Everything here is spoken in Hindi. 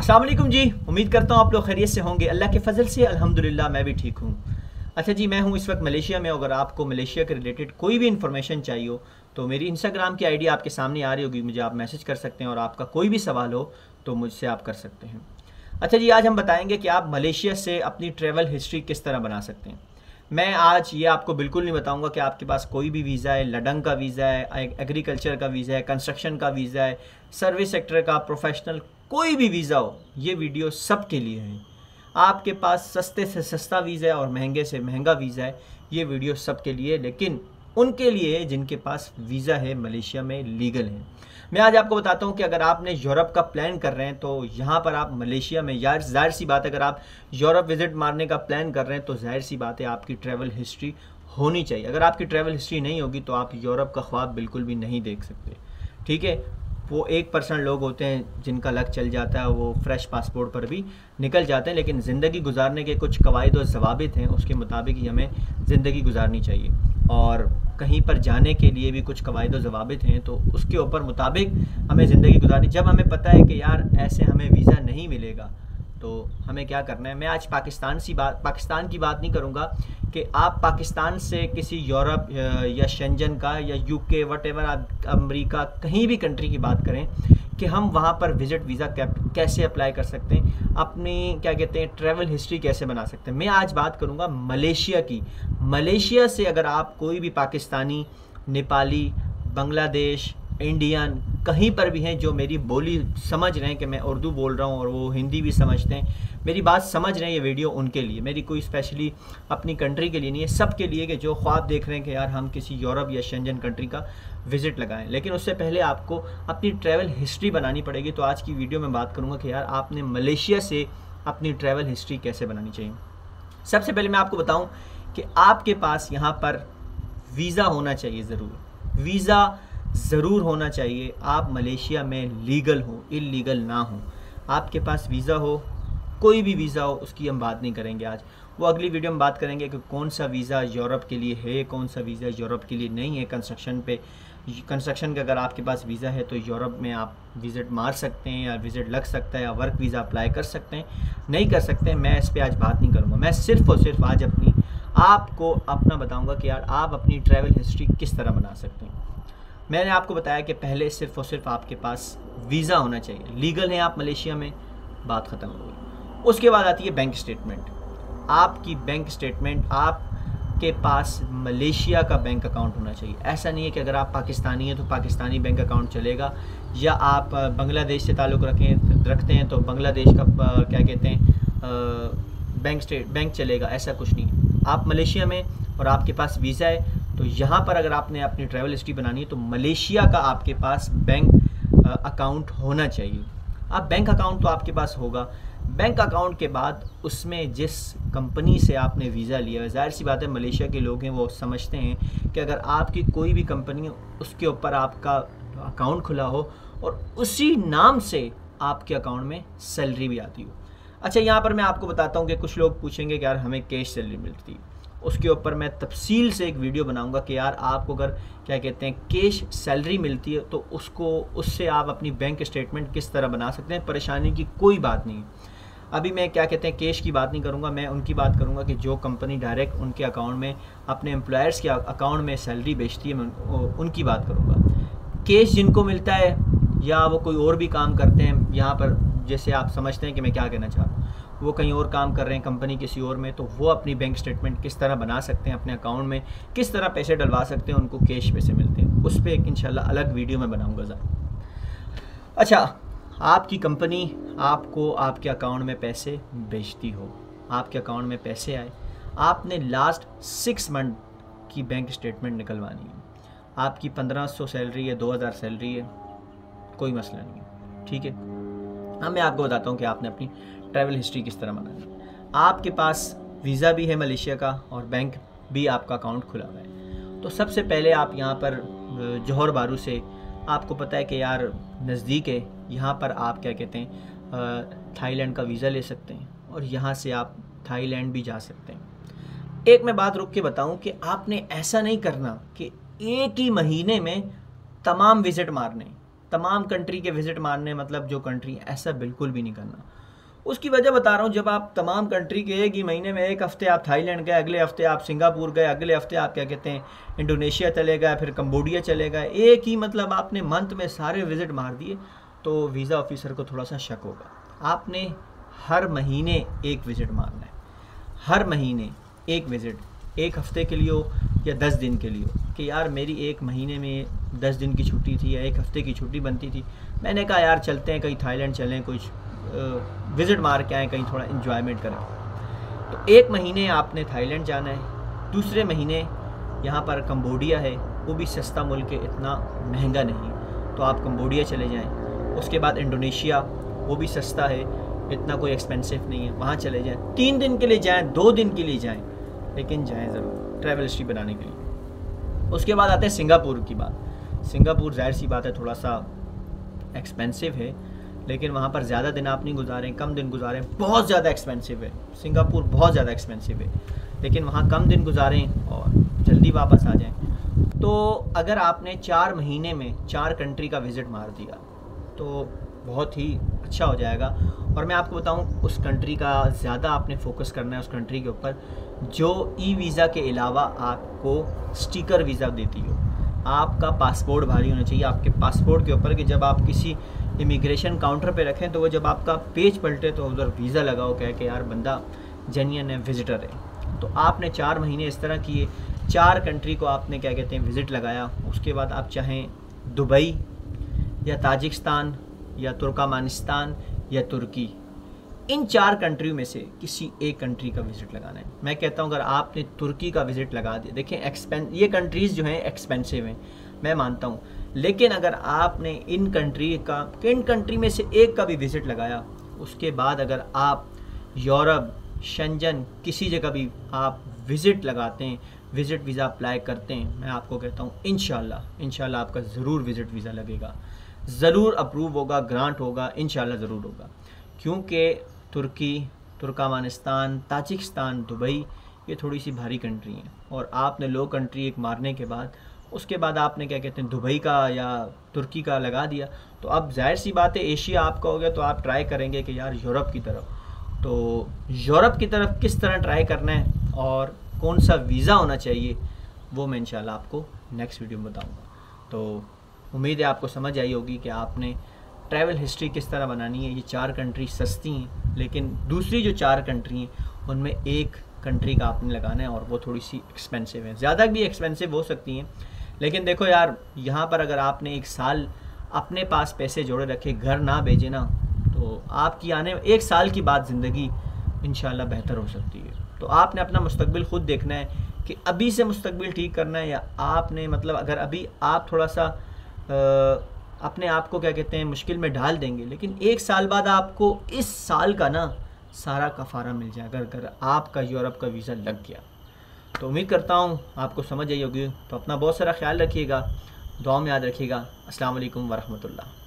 अस्सलाम वालेकुम जी। उम्मीद करता हूँ आप लोग खैरियत से होंगे। अल्लाह के फजल से अल्हम्दुलिल्लाह मैं भी ठीक हूँ। अच्छा जी, मैं हूँ इस वक्त मलेशिया में। अगर आपको मलेशिया के रिलेटेड कोई भी इन्फॉर्मेशन चाहिए हो तो मेरी इंस्टाग्राम की आईडी आपके सामने आ रही होगी, मुझे आप मैसेज कर सकते हैं और आपका कोई भी सवाल हो तो मुझसे आप कर सकते हैं। अच्छा जी, आज हम बताएंगे कि आप मलेशिया से अपनी ट्रैवल हिस्ट्री किस तरह बना सकते हैं। मैं आज ये आपको बिल्कुल नहीं बताऊंगा कि आपके पास कोई भी वीज़ा है, लडंग का वीज़ा है, एग्रीकल्चर का वीज़ा है, कंस्ट्रक्शन का वीज़ा है, सर्विस सेक्टर का, प्रोफेशनल, कोई भी वीज़ा हो। ये वीडियो सब के लिए है। आपके पास सस्ते से सस्ता वीज़ा है और महंगे से महंगा वीज़ा है, ये वीडियो सब के लिए, लेकिन उनके लिए जिनके पास वीज़ा है, मलेशिया में लीगल है। मैं आज आपको बताता हूँ कि अगर आपने यूरोप का प्लान कर रहे हैं तो यहाँ पर आप मलेशिया में, यार जाहिर सी बात है, अगर आप यूरोप विज़िट मारने का प्लान कर रहे हैं तो जाहिर सी बात है आपकी ट्रैवल हिस्ट्री होनी चाहिए। अगर आपकी ट्रैवल हिस्ट्री नहीं होगी तो आप यूरोप का ख्वाब बिल्कुल भी नहीं देख सकते। ठीक है, वो 1% लोग होते हैं जिनका लक चल जाता है, वो फ्रेश पासपोर्ट पर भी निकल जाते हैं, लेकिन ज़िंदगी गुजारने के कुछ कवायद और ज़वाबित हैं, उसके मुताबिक ही हमें ज़िंदगी गुजारनी चाहिए। और कहीं पर जाने के लिए भी कुछ कवायद और ज़वाबित हैं, तो उसके ऊपर मुताबिक हमें ज़िंदगी गुजारनी। जब हमें पता है कि यार ऐसे हमें वीज़ा नहीं मिलेगा तो हमें क्या करना है। मैं आज पाकिस्तान की बात नहीं करूँगा कि आप पाकिस्तान से किसी यूरोप या शेंजन का या यूके वटेवर, आप अमेरिका, कहीं भी कंट्री की बात करें कि हम वहाँ पर विज़िट वीज़ा कैसे अप्लाई कर सकते हैं, अपनी क्या कहते हैं ट्रैवल हिस्ट्री कैसे बना सकते हैं। मैं आज बात करूँगा मलेशिया की। मलेशिया से अगर आप कोई भी पाकिस्तानी, नेपाली, बांग्लादेश, इंडियन कहीं पर भी हैं जो मेरी बोली समझ रहे हैं कि मैं उर्दू बोल रहा हूँ और वो हिंदी भी समझते हैं, मेरी बात समझ रहे हैं, ये वीडियो उनके लिए, मेरी कोई स्पेशली अपनी कंट्री के लिए नहीं है, सब के लिए कि जो ख्वाब देख रहे हैं कि यार हम किसी यूरोप या शेंजन कंट्री का विज़िट लगाएं। लेकिन उससे पहले आपको अपनी ट्रैवल हिस्ट्री बनानी पड़ेगी। तो आज की वीडियो में बात करूँगा कि यार आपने मलेशिया से अपनी ट्रैवल हिस्ट्री कैसे बनानी चाहिए। सबसे पहले मैं आपको बताऊँ कि आपके पास यहाँ पर वीज़ा होना चाहिए, ज़रूर वीज़ा ज़रूर होना चाहिए। आप मलेशिया में लीगल हो, इलीगल ना हो, आपके पास वीज़ा हो, कोई भी वीज़ा हो, उसकी हम बात नहीं करेंगे आज। वो अगली वीडियो में बात करेंगे कि कौन सा वीज़ा यूरोप के लिए है, कौन सा वीज़ा यूरोप के लिए नहीं है। कंस्ट्रक्शन का अगर आपके पास वीज़ा है तो यूरोप में आप विज़िट मार सकते हैं या विज़िट लग सकता है या वर्क वीज़ा अप्लाई कर सकते हैं, नहीं कर सकते हैं, मैं इस पर आज बात नहीं करूँगा। मैं सिर्फ़ और सिर्फ आज आपको अपना बताऊँगा कि यार आप अपनी ट्रैवल हिस्ट्री किस तरह बना सकते हैं। मैंने आपको बताया कि पहले सिर्फ़ और सिर्फ आपके पास वीज़ा होना चाहिए, लीगल है आप मलेशिया में, बात ख़त्म हो गई। उसके बाद आती है बैंक स्टेटमेंट। आपकी बैंक स्टेटमेंट, आपके पास मलेशिया का बैंक अकाउंट होना चाहिए। ऐसा नहीं है कि अगर आप पाकिस्तानी हैं तो पाकिस्तानी बैंक अकाउंट चलेगा, या आप बांग्लादेश से ताल्लुक़ रखते हैं तो बांग्लादेश का क्या कहते हैं बैंक चलेगा, ऐसा कुछ नहीं है। आप मलेशिया में और आपके पास वीज़ा है तो यहाँ पर अगर आपने अपनी ट्रैवल हिस्ट्री बनानी है तो मलेशिया का आपके पास बैंक अकाउंट होना चाहिए। अब बैंक अकाउंट तो आपके पास होगा। बैंक अकाउंट के बाद उसमें जिस कंपनी से आपने वीज़ा लिया है, ज़ाहिर सी बात है मलेशिया के लोग हैं वो समझते हैं कि अगर आपकी कोई भी कंपनी उसके ऊपर आपका अकाउंट खुला हो और उसी नाम से आपके अकाउंट में सैलरी भी आती हो। अच्छा, यहाँ पर मैं आपको बताता हूँ कि कुछ लोग पूछेंगे कि यार हमें कैश सैलरी मिलती है, उसके ऊपर मैं तफसील से एक वीडियो बनाऊंगा कि यार आपको अगर क्या कहते हैं कैश सैलरी मिलती है तो उससे आप अपनी बैंक स्टेटमेंट किस तरह बना सकते हैं। परेशानी की कोई बात नहीं है। अभी मैं क्या कहते हैं कैश की बात नहीं करूंगा, मैं उनकी बात करूंगा कि जो कंपनी डायरेक्ट उनके अकाउंट में, अपने एम्प्लॉयर्स के अकाउंट में सैलरी भेजती है, मैं उनकी बात करूँगा। कैश जिनको मिलता है या वो कोई और भी काम करते हैं, यहाँ पर जैसे आप समझते हैं कि मैं क्या कहना चाह रहा हूँ, वो कहीं और काम कर रहे हैं कंपनी किसी और में, तो वो अपनी बैंक स्टेटमेंट किस तरह बना सकते हैं, अपने अकाउंट में किस तरह पैसे डलवा सकते हैं, उनको कैश पैसे मिलते हैं, उस पर एक इंशाल्लाह अलग वीडियो में बनाऊंगा ज़रा। अच्छा, आपकी कंपनी आपको आपके अकाउंट में पैसे भेजती हो, आपके अकाउंट में पैसे आए, आपने लास्ट 6 मंथ की बैंक स्टेटमेंट निकलवानी है। आपकी 1500 सैलरी है, 2000 सैलरी है, कोई मसला नहीं है, ठीक है। अब मैं आपको बताता हूँ कि आपने अपनी ट्रैवल हिस्ट्री किस तरह बनानी है। आपके पास वीज़ा भी है मलेशिया का और बैंक भी आपका अकाउंट खुला हुआ है। तो सबसे पहले आप यहाँ पर जोहर बारू से, आपको पता है कि यार नज़दीक है, यहाँ पर आप क्या कहते हैं थाईलैंड का वीज़ा ले सकते हैं और यहाँ से आप थाईलैंड भी जा सकते हैं। एक मैं बात रुक के बताऊँ कि आपने ऐसा नहीं करना कि एक ही महीने में तमाम विज़िट मारने, तमाम कंट्री के विज़िट मारने, मतलब जो कंट्री, ऐसा बिल्कुल भी नहीं करना। उसकी वजह बता रहा हूँ, जब आप तमाम कंट्री के एक ही महीने में, एक हफ़्ते आप थाईलैंड गए, अगले हफ़्ते आप सिंगापुर गए, अगले हफ़्ते आप क्या कहते हैं इंडोनेशिया चले गए, फिर कंबोडिया चले गए, एक ही मतलब आपने मंथ में सारे विज़िट मार दिए, तो वीज़ा ऑफिसर को थोड़ा सा शक होगा। आपने हर महीने एक विज़िट मारना है, हर महीने एक विज़िट, एक हफ़्ते के लिए हो या 10 दिन के लिए हो, कि यार मेरी एक महीने में 10 दिन की छुट्टी थी या एक हफ़्ते की छुट्टी बनती थी, मैंने कहा यार चलते हैं कहीं थाईलैंड चलें, कुछ विज़िट मार के आएँ, कहीं थोड़ा इन्जॉयमेंट करें। तो एक महीने आपने थाईलैंड जाना है, दूसरे महीने यहाँ पर कंबोडिया है, वो भी सस्ता मुल्क है, इतना महंगा नहीं, तो आप कंबोडिया चले जाएँ। उसके बाद इंडोनेशिया, वो भी सस्ता है, इतना कोई एक्सपेंसिव नहीं है, वहाँ चले जाएँ। 3 दिन के लिए जाएँ, 2 दिन के लिए जाएँ, लेकिन जाएँ ज़रूर ट्रैवल हिस्ट्री बनाने के लिए। उसके बाद आते हैं सिंगापुर की बात। सिंगापुर जाहिर सी बात है थोड़ा सा एक्सपेंसिव है, लेकिन वहाँ पर ज़्यादा दिन आप नहीं गुजारें, कम दिन गुजारें। बहुत ज़्यादा एक्सपेंसिव है सिंगापुर, बहुत ज़्यादा एक्सपेंसिव है, लेकिन वहाँ कम दिन गुजारें और जल्दी वापस आ जाएं। तो अगर आपने 4 महीने में 4 कंट्री का विज़िट मार दिया तो बहुत ही अच्छा हो जाएगा। और मैं आपको बताऊं, उस कंट्री का ज़्यादा आपने फोकस करना है, उस कंट्री के ऊपर जो ई वीज़ा के अलावा आपको स्टिकर वीज़ा देती हो। आपका पासपोर्ट भारी होना चाहिए आपके पासपोर्ट के ऊपर, कि जब आप किसी इमिग्रेशन काउंटर पे रखें तो वो जब आपका पेज पलटे तो उधर वीज़ा लगाओ, कह के यार बंदा जेन्युइन है, विज़िटर है। तो आपने 4 महीने इस तरह किए, 4 कंट्री को आपने क्या कहते हैं विज़िट लगाया। उसके बाद आप चाहें दुबई या ताजिकिस्तान या तुर्कमेनिस्तान या तुर्की, इन 4 कंट्रियों में से किसी एक कंट्री का विज़िट लगाना है। मैं कहता हूँ अगर आपने तुर्की का विज़िट लगा दिया, देखें ये कंट्रीज़ जो हैं एक्सपेंसिव हैं, मैं मानता हूँ, लेकिन अगर आपने इन कंट्री में से एक का भी विज़िट लगाया, उसके बाद अगर आप यूरोप, शेंजन, किसी जगह भी आप विज़िट लगाते हैं, विज़िट वीज़ा अप्लाई करते हैं, मैं आपको कहता हूँ इंशाल्लाह आपका ज़रूर विज़िट वीज़ा लगेगा, ज़रूर अप्रूव होगा, ग्रांट होगा, इंशाल्लाह ज़रूर होगा। क्योंकि तुर्की, तुर्कमेनिस्तान, ताजिकिस्तान, दुबई, ये थोड़ी सी भारी कंट्री हैं, और आपने लो कंट्री एक मारने के बाद उसके बाद आपने क्या कहते हैं दुबई का या तुर्की का लगा दिया, तो अब जाहिर सी बात है एशिया आपका हो गया, तो आप ट्राई करेंगे कि यार यूरोप की तरफ। तो यूरोप की तरफ किस तरह ट्राई करना है और कौन सा वीज़ा होना चाहिए, वो मैं इंशाल्लाह आपको नेक्स्ट वीडियो में बताऊँगा। तो उम्मीद है आपको समझ आई होगी कि आपने ट्रैवल हिस्ट्री किस तरह बनानी है। ये 4 कंट्री सस्ती हैं, लेकिन दूसरी जो 4 कंट्री हैं उनमें एक कंट्री का आपने लगाना है, और वो थोड़ी सी एक्सपेंसिव है, ज़्यादा भी एक्सपेंसिव हो सकती हैं। लेकिन देखो यार, यहाँ पर अगर आपने 1 साल अपने पास पैसे जोड़े रखे, घर ना भेजे ना, तो आपकी आने 1 साल की बाद ज़िंदगी इंशाल्लाह बेहतर हो सकती है। तो आपने अपना मुस्तकबिल ख़ुद देखना है कि अभी से मुस्तकबिल ठीक करना है, या आपने मतलब अगर अभी आप थोड़ा सा अपने आप को क्या कहते हैं मुश्किल में डाल देंगे, लेकिन 1 साल बाद आपको इस साल का ना सारा कफ़ारा मिल जाएगा अगर आपका यूरोप का वीज़ा लग गया। तो उम्मीद करता हूँ आपको समझ आई होगी। तो अपना बहुत सारा ख्याल रखिएगा, दुआ में याद रखिएगा। अस्सलाम वालेकुम वरहमतुल्लाह।